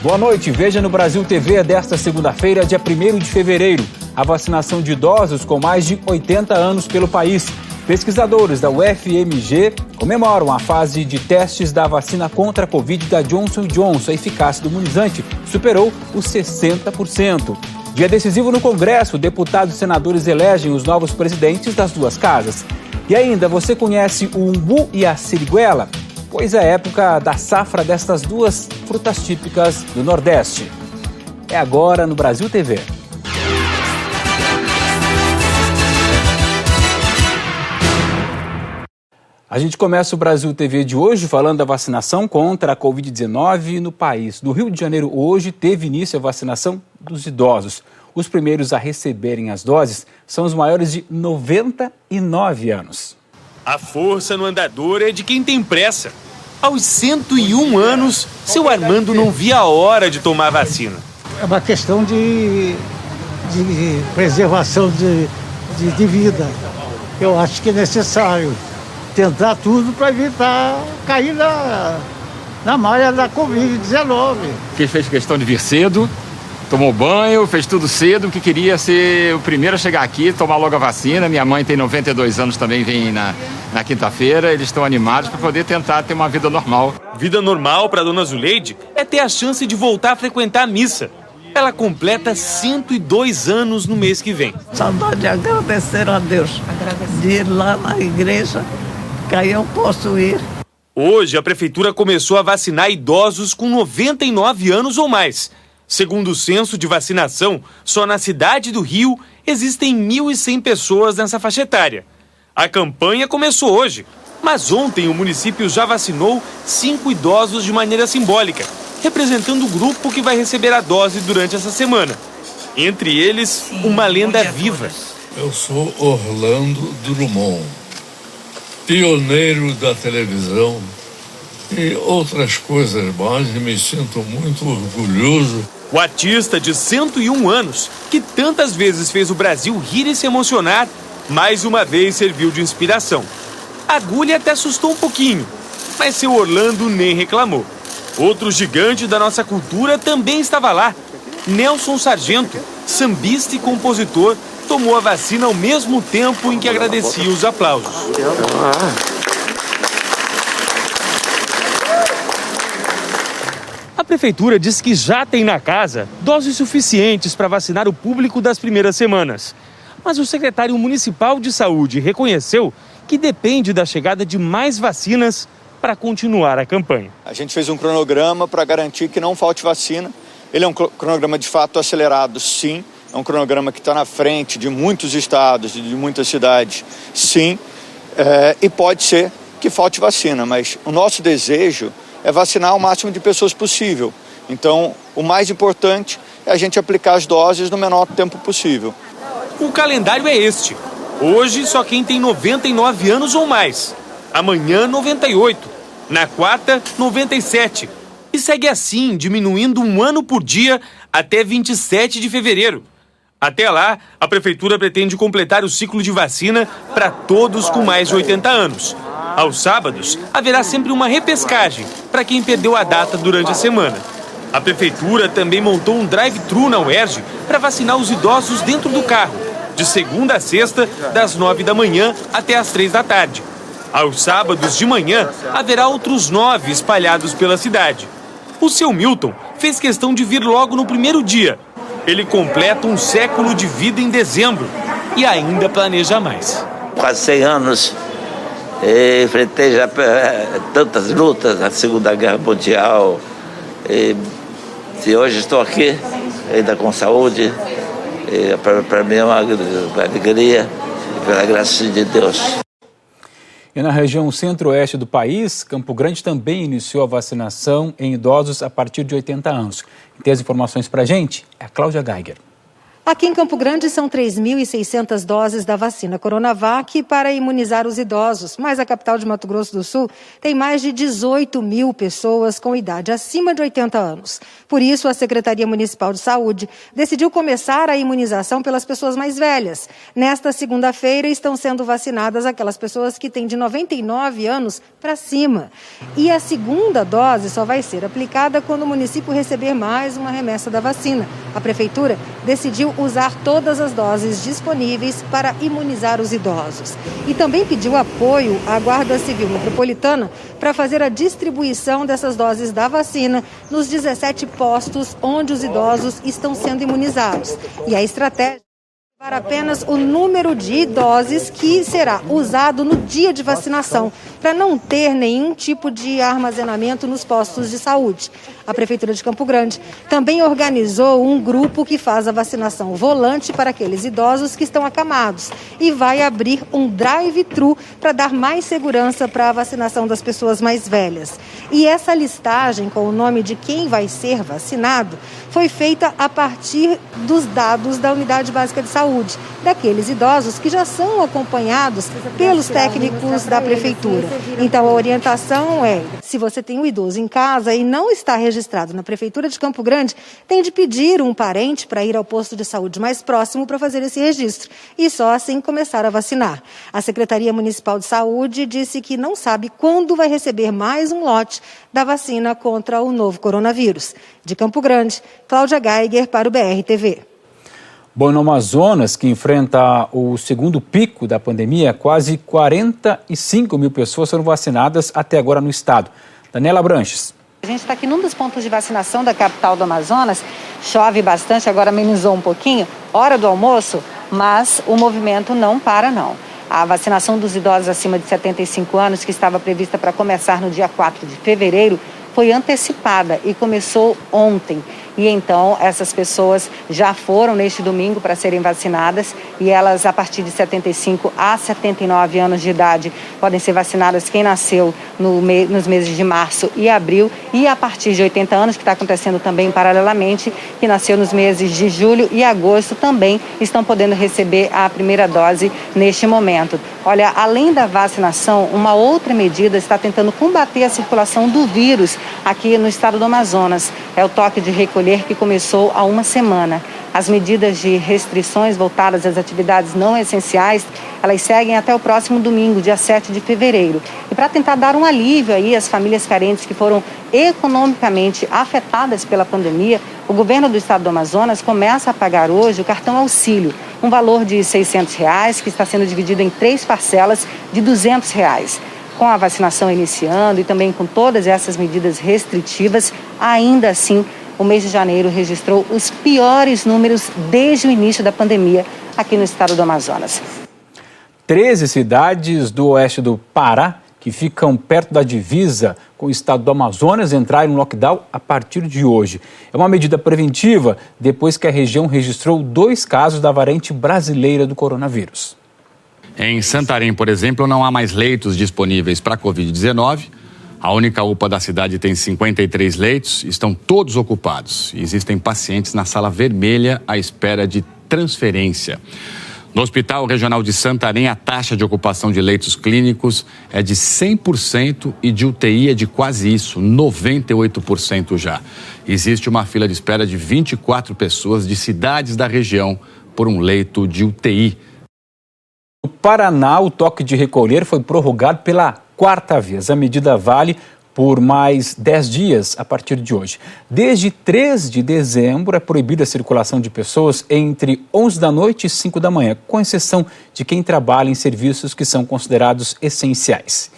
Boa noite, veja no Brasil TV desta segunda-feira, dia 1º de fevereiro, a vacinação de idosos com mais de 80 anos pelo país. Pesquisadores da UFMG comemoram a fase de testes da vacina contra a Covid da Johnson & Johnson. A eficácia do imunizante superou os 60%. Dia decisivo no Congresso, deputados e senadores elegem os novos presidentes das duas casas. E ainda, você conhece o umbu e a siriguela? Pois é a época da safra destas duas frutas típicas do Nordeste. É agora no Brasil TV. A gente começa o Brasil TV de hoje falando da vacinação contra a Covid-19 no país. No Rio de Janeiro, hoje, teve início a vacinação dos idosos. Os primeiros a receberem as doses são os maiores de 99 anos. A força no andador é de quem tem pressa. Aos 101 anos, seu Armando não via a hora de tomar a vacina. É uma questão de preservação de vida. Eu acho que é necessário tentar tudo para evitar cair na malha da Covid-19. Que fez questão de vir cedo, tomou banho, fez tudo cedo, porque queria ser o primeiro a chegar aqui, tomar logo a vacina. Minha mãe tem 92 anos, também vem na quinta-feira. Eles estão animados para poder tentar ter uma vida normal. Vida normal para dona Zuleide é ter a chance de voltar a frequentar a missa. Ela completa 102 anos no mês que vem. Saudade de agradecer a Deus, de ir lá na igreja, que aí eu posso ir. Hoje, a prefeitura começou a vacinar idosos com 99 anos ou mais. Segundo o censo de vacinação, só na cidade do Rio existem 1.100 pessoas nessa faixa etária. A campanha começou hoje, mas ontem o município já vacinou 5 idosos de maneira simbólica, representando o grupo que vai receber a dose durante essa semana. Entre eles, uma lenda viva. Eu sou Orlando Drummond, pioneiro da televisão e outras coisas mais, e me sinto muito orgulhoso. O artista de 101 anos, que tantas vezes fez o Brasil rir e se emocionar, mais uma vez serviu de inspiração. A agulha até assustou um pouquinho, mas seu Orlando nem reclamou. Outro gigante da nossa cultura também estava lá. Nelson Sargento, sambista e compositor, tomou a vacina ao mesmo tempo em que agradecia os aplausos. A prefeitura diz que já tem na casa doses suficientes para vacinar o público das primeiras semanas. Mas o secretário municipal de saúde reconheceu que depende da chegada de mais vacinas para continuar a campanha. A gente fez um cronograma para garantir que não falte vacina. Ele é um cronograma de fato acelerado, sim. É um cronograma que está na frente de muitos estados e de muitas cidades, sim. E pode ser que falte vacina, mas o nosso desejo é vacinar o máximo de pessoas possível. Então, o mais importante é a gente aplicar as doses no menor tempo possível. O calendário é este. Hoje, só quem tem 99 anos ou mais. Amanhã, 98. Na quarta, 97. E segue assim, diminuindo um ano por dia até 27 de fevereiro. Até lá, a prefeitura pretende completar o ciclo de vacina para todos com mais de 80 anos. Aos sábados, haverá sempre uma repescagem para quem perdeu a data durante a semana. A prefeitura também montou um drive-thru na UERJ para vacinar os idosos dentro do carro, de segunda a sexta, das 9 da manhã até as 3 da tarde. Aos sábados de manhã, haverá outros 9 espalhados pela cidade. O seu Milton fez questão de vir logo no primeiro dia. Ele completa um século de vida em dezembro e ainda planeja mais. Quase 100 anos, enfrentei já tantas lutas, a Segunda Guerra Mundial. E hoje estou aqui, ainda com saúde. Para mim é uma alegria, pela graça de Deus. E na região centro-oeste do país, Campo Grande também iniciou a vacinação em idosos a partir de 80 anos. Quem tem as informações para a gente é a Cláudia Geiger. Aqui em Campo Grande são 3.600 doses da vacina Coronavac para imunizar os idosos, mas a capital de Mato Grosso do Sul tem mais de 18 mil pessoas com idade acima de 80 anos. Por isso, a Secretaria Municipal de Saúde decidiu começar a imunização pelas pessoas mais velhas. Nesta segunda-feira estão sendo vacinadas aquelas pessoas que têm de 99 anos para cima. E a segunda dose só vai ser aplicada quando o município receber mais uma remessa da vacina. A Prefeitura decidiu usar todas as doses disponíveis para imunizar os idosos. E também pediu apoio à Guarda Civil Metropolitana para fazer a distribuição dessas doses da vacina nos 17 postos onde os idosos estão sendo imunizados. E a estratégia para apenas o número de doses que será usado no dia de vacinação, para não ter nenhum tipo de armazenamento nos postos de saúde. A Prefeitura de Campo Grande também organizou um grupo que faz a vacinação volante para aqueles idosos que estão acamados e vai abrir um drive-thru para dar mais segurança para a vacinação das pessoas mais velhas. E essa listagem com o nome de quem vai ser vacinado foi feita a partir dos dados da Unidade Básica de Saúde, daqueles idosos que já são acompanhados pelos técnicos da Prefeitura. Então, a orientação é, se você tem um idoso em casa e não está registrado na Prefeitura de Campo Grande, tem de pedir um parente para ir ao posto de saúde mais próximo para fazer esse registro e só assim começar a vacinar. A Secretaria Municipal de Saúde disse que não sabe quando vai receber mais um lote da vacina contra o novo coronavírus. De Campo Grande, Cláudia Geiger para o BR-TV. Bom, no Amazonas, que enfrenta o segundo pico da pandemia, quase 45 mil pessoas foram vacinadas até agora no estado. Daniela Branches. A gente está aqui num dos pontos de vacinação da capital do Amazonas. Chove bastante, agora amenizou um pouquinho. Hora do almoço, mas o movimento não para, não. A vacinação dos idosos acima de 75 anos, que estava prevista para começar no dia 4 de fevereiro, foi antecipada e começou ontem. E então essas pessoas já foram neste domingo para serem vacinadas e elas a partir de 75 a 79 anos de idade podem ser vacinadas quem nasceu nos meses de março e abril e a partir de 80 anos, que está acontecendo também paralelamente, que nasceu nos meses de julho e agosto também estão podendo receber a primeira dose neste momento. Olha, além da vacinação, uma outra medida está tentando combater a circulação do vírus aqui no estado do Amazonas. É o toque de recolher que começou há uma semana. As medidas de restrições voltadas às atividades não essenciais, elas seguem até o próximo domingo, dia 7 de fevereiro. E para tentar dar um alívio aí às famílias carentes que foram economicamente afetadas pela pandemia, o governo do estado do Amazonas começa a pagar hoje o cartão auxílio, um valor de R$ 600, que está sendo dividido em 3 parcelas de R$ 200. Com a vacinação iniciando e também com todas essas medidas restritivas, ainda assim, o mês de janeiro registrou os piores números desde o início da pandemia aqui no estado do Amazonas. 13 cidades do oeste do Pará, que ficam perto da divisa com o estado do Amazonas, entraram no lockdown a partir de hoje. É uma medida preventiva depois que a região registrou 2 casos da variante brasileira do coronavírus. Em Santarém, por exemplo, não há mais leitos disponíveis para a Covid-19. A única UPA da cidade tem 53 leitos, estão todos ocupados. Existem pacientes na sala vermelha à espera de transferência. No Hospital Regional de Santarém, a taxa de ocupação de leitos clínicos é de 100% e de UTI é de quase isso, 98% já. Existe uma fila de espera de 24 pessoas de cidades da região por um leito de UTI. No Paraná, o toque de recolher foi prorrogado pela 4ª vez. A medida vale por mais 10 dias a partir de hoje. Desde 3 de dezembro é proibida a circulação de pessoas entre 11 da noite e 5 da manhã, com exceção de quem trabalha em serviços que são considerados essenciais.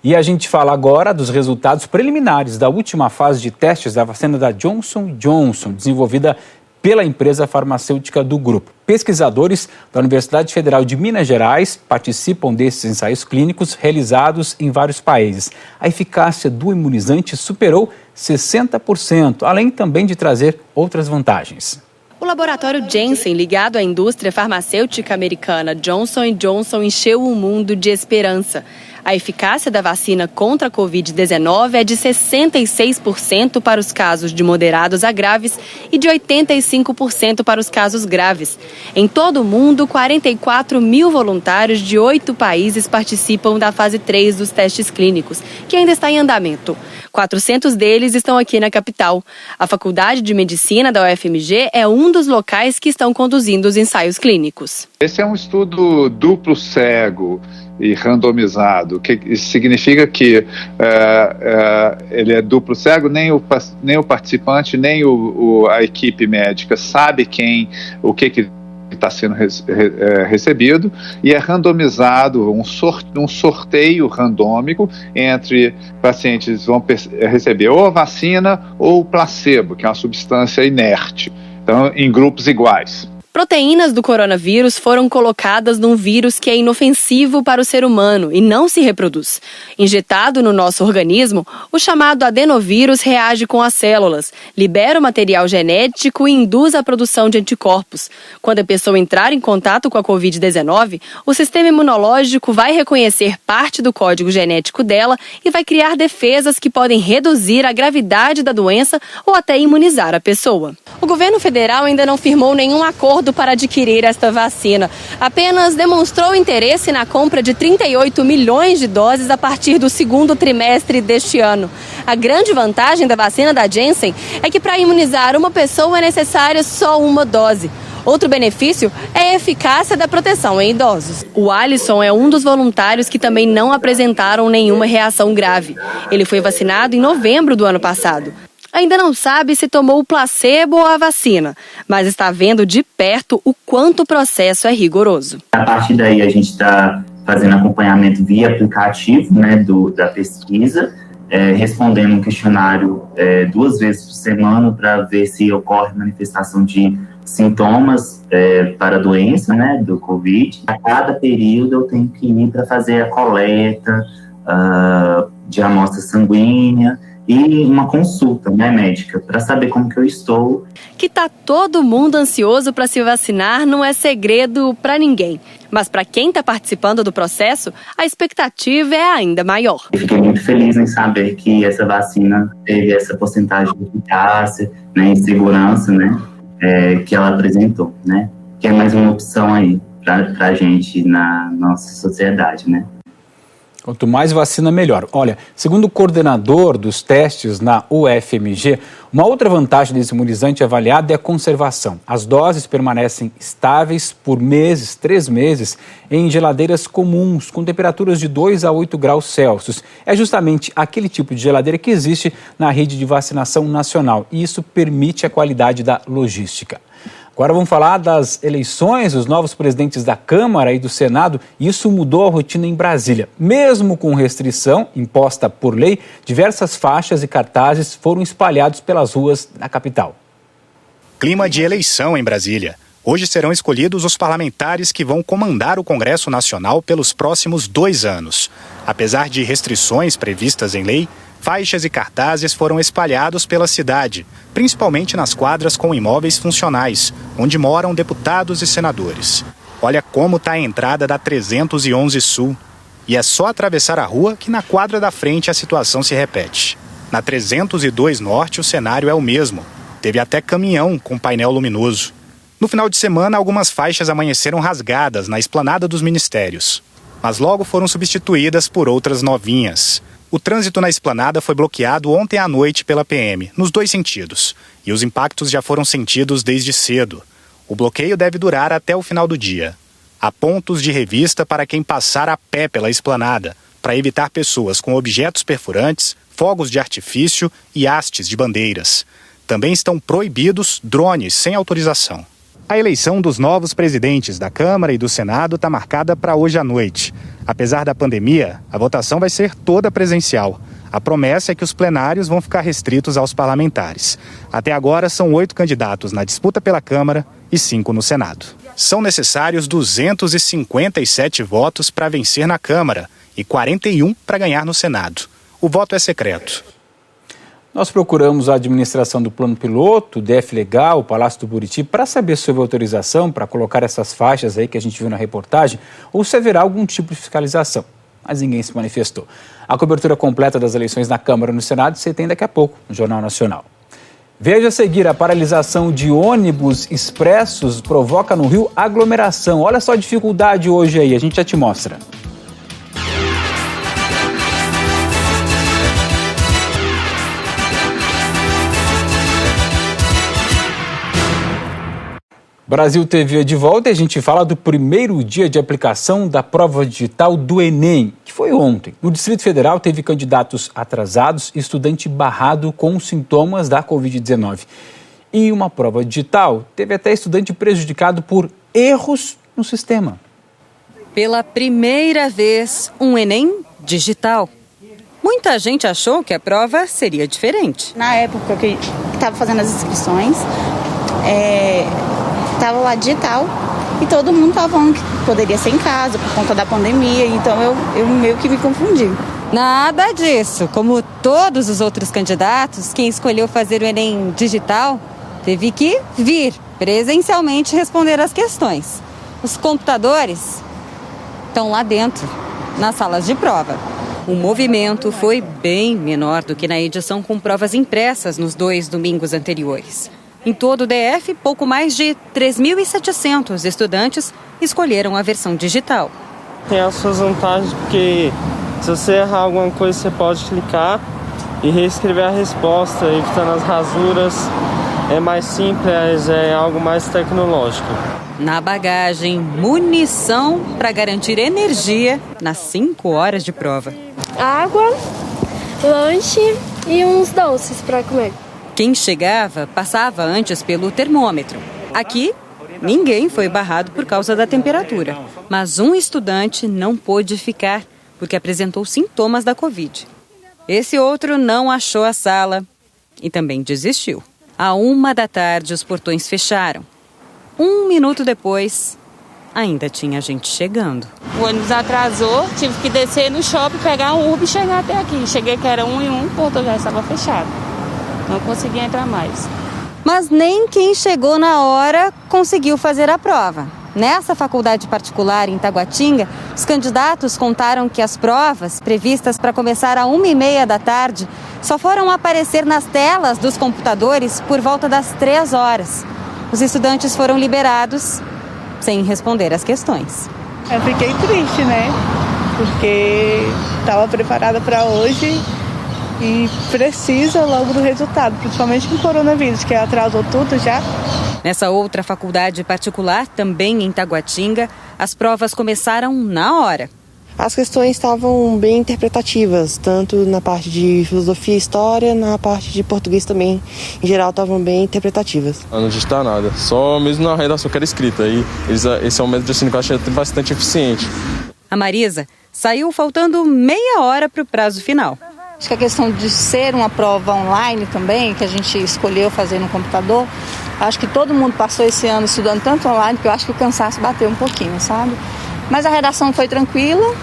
E a gente fala agora dos resultados preliminares da última fase de testes da vacina da Johnson & Johnson, desenvolvida pela empresa farmacêutica do grupo. Pesquisadores da Universidade Federal de Minas Gerais participam desses ensaios clínicos realizados em vários países. A eficácia do imunizante superou 60%, além também de trazer outras vantagens. O laboratório Janssen, ligado à indústria farmacêutica americana Johnson & Johnson, encheu o mundo de esperança. A eficácia da vacina contra a Covid-19 é de 66% para os casos de moderados a graves e de 85% para os casos graves. Em todo o mundo, 44 mil voluntários de 8 países participam da fase 3 dos testes clínicos, que ainda está em andamento. 400 deles estão aqui na capital. A Faculdade de Medicina da UFMG é um dos locais que estão conduzindo os ensaios clínicos. Esse é um estudo duplo cego e randomizado, que isso significa que ele é duplo cego, nem o participante, nem a equipe médica sabe o que está sendo recebido, e é randomizado, um sorteio randômico entre pacientes que vão receber ou a vacina ou o placebo, que é uma substância inerte, então em grupos iguais. Proteínas do coronavírus foram colocadas num vírus que é inofensivo para o ser humano e não se reproduz. Injetado no nosso organismo, o chamado adenovírus reage com as células, libera o material genético e induz a produção de anticorpos. Quando a pessoa entrar em contato com a Covid-19, o sistema imunológico vai reconhecer parte do código genético dela e vai criar defesas que podem reduzir a gravidade da doença ou até imunizar a pessoa. O governo federal ainda não firmou nenhum acordo para adquirir esta vacina. Apenas demonstrou interesse na compra de 38 milhões de doses a partir do segundo trimestre deste ano. A grande vantagem da vacina da Janssen é que para imunizar uma pessoa é necessária só uma dose. Outro benefício é a eficácia da proteção em idosos. O Alisson é um dos voluntários que também não apresentaram nenhuma reação grave. Ele foi vacinado em novembro do ano passado. Ainda não sabe se tomou o placebo ou a vacina, mas está vendo de perto o quanto o processo é rigoroso. A partir daí a gente está fazendo acompanhamento via aplicativo, da pesquisa, respondendo um questionário 2 vezes por semana para ver se ocorre manifestação de sintomas para a doença, do Covid. A cada período eu tenho que ir para fazer a coleta de amostra sanguínea e uma consulta médica para saber como que eu estou. Que tá todo mundo ansioso para se vacinar não é segredo para ninguém. Mas para quem está participando do processo, a expectativa é ainda maior. Eu fiquei muito feliz em saber que essa vacina teve essa porcentagem de eficácia, e segurança, que ela apresentou, Que é mais uma opção aí para a gente na nossa sociedade, Quanto mais vacina, melhor. Olha, segundo o coordenador dos testes na UFMG, uma outra vantagem desse imunizante avaliado é a conservação. As doses permanecem estáveis por 3 meses, em geladeiras comuns, com temperaturas de 2 a 8 graus Celsius. É justamente aquele tipo de geladeira que existe na rede de vacinação nacional, e isso permite a qualidade da logística. Agora vamos falar das eleições, os novos presidentes da Câmara e do Senado. Isso mudou a rotina em Brasília. Mesmo com restrição imposta por lei, diversas faixas e cartazes foram espalhados pelas ruas da capital. Clima de eleição em Brasília. Hoje serão escolhidos os parlamentares que vão comandar o Congresso Nacional pelos próximos 2 anos. Apesar de restrições previstas em lei, faixas e cartazes foram espalhados pela cidade, principalmente nas quadras com imóveis funcionais, onde moram deputados e senadores. Olha como está a entrada da 311 Sul. E é só atravessar a rua que na quadra da frente a situação se repete. Na 302 Norte o cenário é o mesmo. Teve até caminhão com painel luminoso. No final de semana, algumas faixas amanheceram rasgadas na esplanada dos ministérios, mas logo foram substituídas por outras novinhas. O trânsito na esplanada foi bloqueado ontem à noite pela PM, nos 2 sentidos, e os impactos já foram sentidos desde cedo. O bloqueio deve durar até o final do dia. Há pontos de revista para quem passar a pé pela esplanada, para evitar pessoas com objetos perfurantes, fogos de artifício e hastes de bandeiras. Também estão proibidos drones sem autorização. A eleição dos novos presidentes da Câmara e do Senado está marcada para hoje à noite. Apesar da pandemia, a votação vai ser toda presencial. A promessa é que os plenários vão ficar restritos aos parlamentares. Até agora, são 8 candidatos na disputa pela Câmara e 5 no Senado. São necessários 257 votos para vencer na Câmara e 41 para ganhar no Senado. O voto é secreto. Nós procuramos a administração do Plano Piloto, DF Legal, o Palácio do Buriti, para saber sobre a autorização para colocar essas faixas aí que a gente viu na reportagem, ou se haverá algum tipo de fiscalização. mas ninguém se manifestou. A cobertura completa das eleições na Câmara e no Senado você tem daqui a pouco no Jornal Nacional. Veja a seguir, a paralisação de ônibus expressos provoca no Rio aglomeração. Olha só a dificuldade hoje aí, a gente já te mostra. Brasil TV de volta e a gente fala do primeiro dia de aplicação da prova digital do Enem, que foi ontem. No Distrito Federal teve candidatos atrasados e estudante barrado com sintomas da Covid-19. E uma prova digital teve até estudante prejudicado por erros no sistema. Pela primeira vez, um Enem digital. Muita gente achou que a prova seria diferente. Na época que estava fazendo as inscrições, estava lá digital e todo mundo estava falando que poderia ser em casa por conta da pandemia, então eu meio que me confundi. Nada disso. Como todos os outros candidatos, quem escolheu fazer o Enem digital teve que vir presencialmente responder as questões. Os computadores estão lá dentro, nas salas de prova. O movimento foi bem menor do que na edição com provas impressas nos 2 domingos anteriores. Em todo o DF, pouco mais de 3.700 estudantes escolheram a versão digital. Tem as suas vantagens porque se você errar alguma coisa, você pode clicar e reescrever a resposta, evitando as rasuras. É mais simples, é algo mais tecnológico. Na bagagem, munição para garantir energia nas 5 horas de prova. Água, lanche e uns doces para comer. Quem chegava, passava antes pelo termômetro. Aqui, ninguém foi barrado por causa da temperatura. Mas um estudante não pôde ficar, porque apresentou sintomas da Covid. Esse outro não achou a sala e também desistiu. À 1h os portões fecharam. 1 minuto depois, ainda tinha gente chegando. O ônibus atrasou, tive que descer no shopping, pegar um Uber e chegar até aqui. Cheguei que era 1h, o portão já estava fechado. Não consegui entrar mais. Mas nem quem chegou na hora conseguiu fazer a prova. Nessa faculdade particular em Taguatinga, os candidatos contaram que as provas, previstas para começar às 1h30 só foram aparecer nas telas dos computadores por volta das 3 horas. Os estudantes foram liberados sem responder as questões. Eu fiquei triste, né? Porque estava preparada para hoje e precisa logo do resultado, principalmente com o coronavírus, que atrasou tudo já. Nessa outra faculdade particular, também em Taguatinga, as provas começaram na hora. As questões estavam bem interpretativas, tanto na parte de filosofia e história, na parte de português também, em geral, estavam bem interpretativas. Não digitar nada, só mesmo na redação que era escrita. Aí esse é um método assim, que eu achei bastante eficiente. A Marisa saiu faltando meia hora para o prazo final. Acho que a questão de ser uma prova online também, que a gente escolheu fazer no computador, acho que todo mundo passou esse ano estudando tanto online que eu acho que o cansaço bateu um pouquinho, sabe? Mas a redação foi tranquila,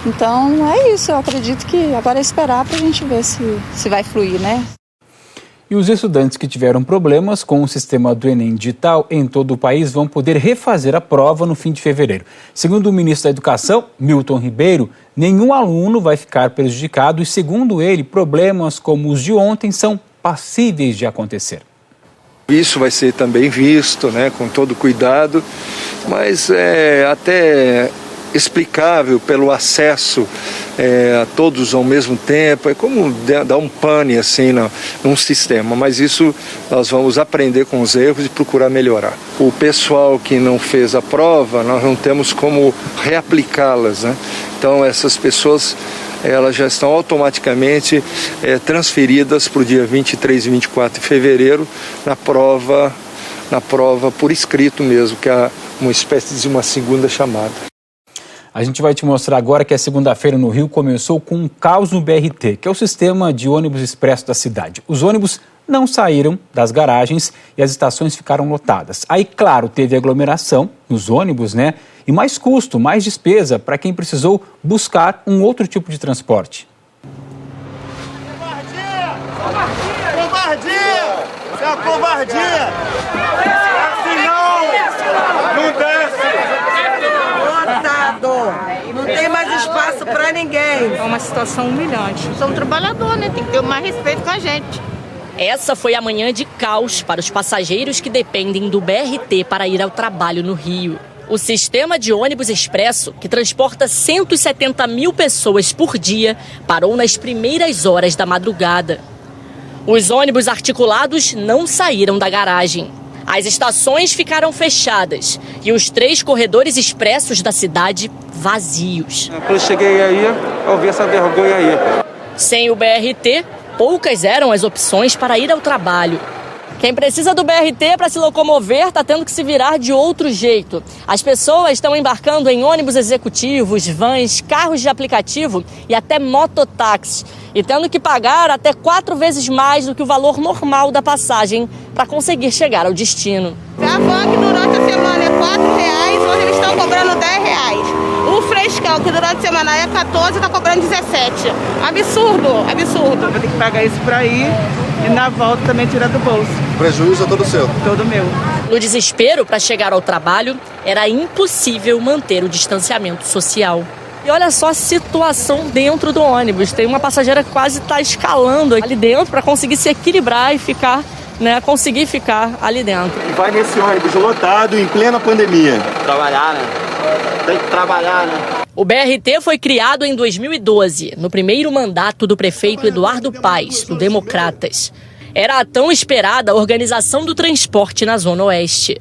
então é isso. Eu acredito que agora é esperar para a gente ver se vai fluir, né? E os estudantes que tiveram problemas com o sistema do Enem digital em todo o país vão poder refazer a prova no fim de fevereiro. Segundo o ministro da Educação, Milton Ribeiro, nenhum aluno vai ficar prejudicado e, segundo ele, problemas como os de ontem são passíveis de acontecer. Isso vai ser também visto, né, com todo cuidado, mas é até explicável pelo acesso a todos ao mesmo tempo. É como dar um pane assim num sistema, mas isso nós vamos aprender com os erros e procurar melhorar. O pessoal que não fez a prova, nós não temos como reaplicá-las, né? Então essas pessoas elas já estão automaticamente transferidas para o dia 23 e 24 de fevereiro na prova por escrito mesmo, que é uma espécie de uma segunda chamada. A gente vai te mostrar agora que a segunda-feira no Rio começou com um caos no BRT, que é o sistema de ônibus expresso da cidade. Os ônibus não saíram das garagens e as estações ficaram lotadas. Aí, claro, teve aglomeração nos ônibus, né? E mais custo, mais despesa para quem precisou buscar um outro tipo de transporte. Covardia! Isso é uma covardia! Assim não desce! Lotado! Não tem mais espaço para ninguém. É uma situação humilhante. Somos trabalhadores, né? Tem que ter mais respeito com a gente. Essa foi a manhã de caos para os passageiros que dependem do BRT para ir ao trabalho no Rio. O sistema de ônibus expresso, que transporta 170 mil pessoas por dia, parou nas primeiras horas da madrugada. Os ônibus articulados não saíram da garagem. As estações ficaram fechadas e os 3 corredores expressos da cidade vazios. Quando eu cheguei aí, eu vi essa vergonha aí. Sem o BRT, poucas eram as opções para ir ao trabalho. Quem precisa do BRT para se locomover está tendo que se virar de outro jeito. As pessoas estão embarcando em ônibus executivos, vans, carros de aplicativo e até mototáxis. E tendo que pagar até 4 vezes mais do que o valor normal da passagem para conseguir chegar ao destino. A van que durante a semana é R$4, hoje eles estão cobrando R$10. O frescão que durante a semana é 14, está cobrando 17. Absurdo, absurdo. Vou ter que pagar isso para ir e na volta também tirar do bolso. O prejuízo é todo seu? Todo meu. No desespero para chegar ao trabalho, era impossível manter o distanciamento social. E olha só a situação dentro do ônibus. Tem uma passageira que quase está escalando ali dentro para conseguir se equilibrar e ficar, conseguir ficar ali dentro. E vai nesse ônibus lotado em plena pandemia. Trabalhar, né? Tem que trabalhar, né? O BRT foi criado em 2012, no primeiro mandato do prefeito Eduardo Paes, do Democratas. Era a tão esperada organização do transporte na Zona Oeste.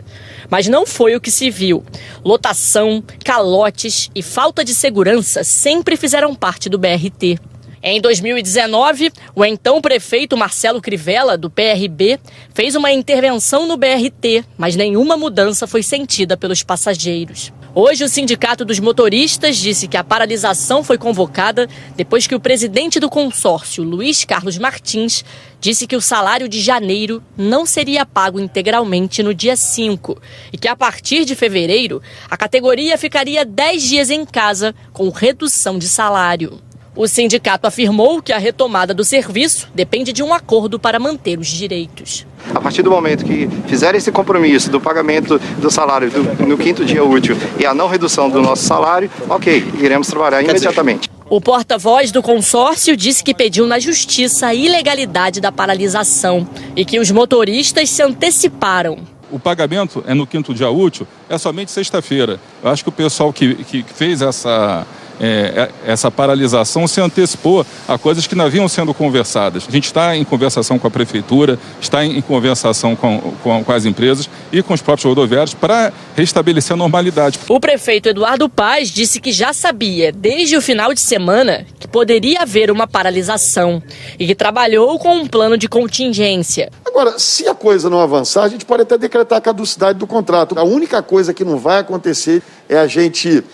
Mas não foi o que se viu. Lotação, calotes e falta de segurança sempre fizeram parte do BRT. Em 2019, o então prefeito Marcelo Crivella, do PRB, fez uma intervenção no BRT, mas nenhuma mudança foi sentida pelos passageiros. Hoje, o Sindicato dos Motoristas disse que a paralisação foi convocada depois que o presidente do consórcio, Luiz Carlos Martins, disse que o salário de janeiro não seria pago integralmente no dia 5 e que, a partir de fevereiro, a categoria ficaria 10 dias em casa com redução de salário. O sindicato afirmou que a retomada do serviço depende de um acordo para manter os direitos. A partir do momento que fizerem esse compromisso do pagamento do salário no 5º dia útil e a não redução do nosso salário, ok, iremos trabalhar imediatamente. O porta-voz do consórcio disse que pediu na justiça a ilegalidade da paralisação e que os motoristas se anteciparam. O pagamento é no 5º dia útil, é somente sexta-feira. Eu acho que o pessoal que fez essa paralisação se antecipou a coisas que não haviam sendo conversadas. A gente está em conversação com a prefeitura, está em conversação com as empresas e com os próprios rodoviários para restabelecer a normalidade. O prefeito Eduardo Paes disse que já sabia, desde o final de semana, que poderia haver uma paralisação e que trabalhou com um plano de contingência. Agora, se a coisa não avançar, a gente pode até decretar a caducidade do contrato. A única coisa que não vai acontecer é a gente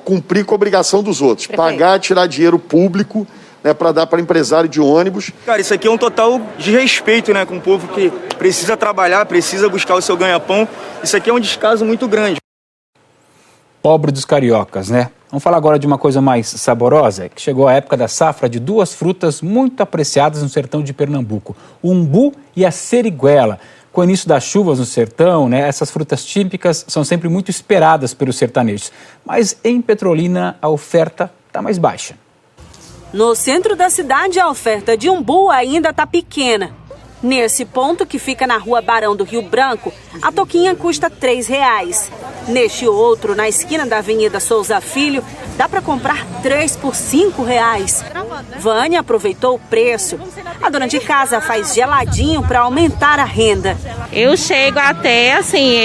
cumprir com a obrigação dos outros. Perfeito. Pagar, tirar dinheiro público, para dar para empresário de ônibus. Cara, isso aqui é um total desrespeito, com o povo que precisa trabalhar, precisa buscar o seu ganha-pão. Isso aqui é um descaso muito grande. Pobre dos cariocas, né? Vamos falar agora de uma coisa mais saborosa, que chegou a época da safra de 2 frutas muito apreciadas no sertão de Pernambuco, o umbu e a seriguela. Com o início das chuvas no sertão, essas frutas típicas são sempre muito esperadas pelos sertanejos. Mas em Petrolina a oferta está mais baixa. No centro da cidade, a oferta de umbu ainda está pequena. Nesse ponto, que fica na rua Barão do Rio Branco, a toquinha custa R$3. Neste outro, na esquina da Avenida Souza Filho, dá para comprar 3 por R$5. Vânia aproveitou o preço. A dona de casa faz geladinho para aumentar a renda. Eu chego até,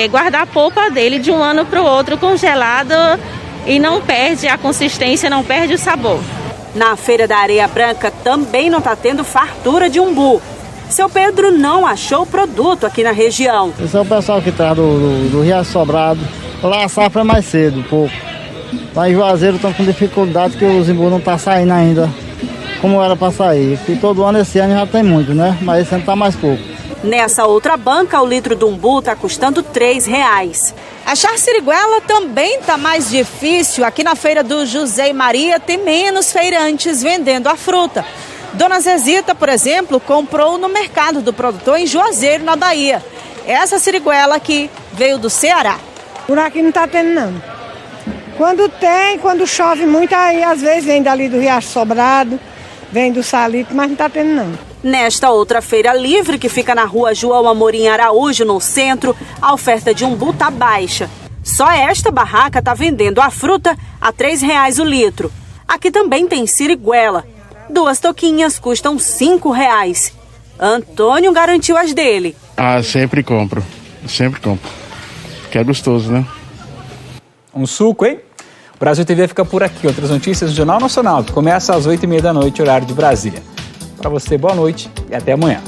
guardar a polpa dele de um ano para o outro congelado e não perde a consistência, não perde o sabor. Na Feira da Areia Branca também não está tendo fartura de umbu. Seu Pedro não achou o produto aqui na região. Esse é o pessoal que traz do Riacho Sobrado. Lá a safra é mais cedo, um pouco. Lá em Juazeiro estão com dificuldade que o zimbu não está saindo ainda como era para sair. E todo ano, esse ano já tem muito, mas esse ano está mais pouco. Nessa outra banca, o litro do umbu está custando R$3. Achar siriguela também está mais difícil. Aqui na feira do José e Maria tem menos feirantes vendendo a fruta. Dona Zezita, por exemplo, comprou no mercado do produtor em Juazeiro, na Bahia. Essa siriguela aqui veio do Ceará. Por aqui não está tendo, não. Quando chove muito, aí às vezes vem dali do Riacho Sobrado, vem do Salito, mas não está tendo não. Nesta outra feira livre, que fica na rua João Amorim Araújo, no centro, a oferta de umbu tá baixa. Só esta barraca está vendendo a fruta a R$ 3,00 o litro. Aqui também tem siriguela. 2 toquinhas custam R$ 5,00. Antônio garantiu as dele. Sempre compro. Sempre compro. Que é gostoso, né? Um suco, hein? O Brasil TV fica por aqui. Outras notícias do Jornal Nacional, que começa às 8h30 da noite, horário de Brasília. Para você, boa noite e até amanhã.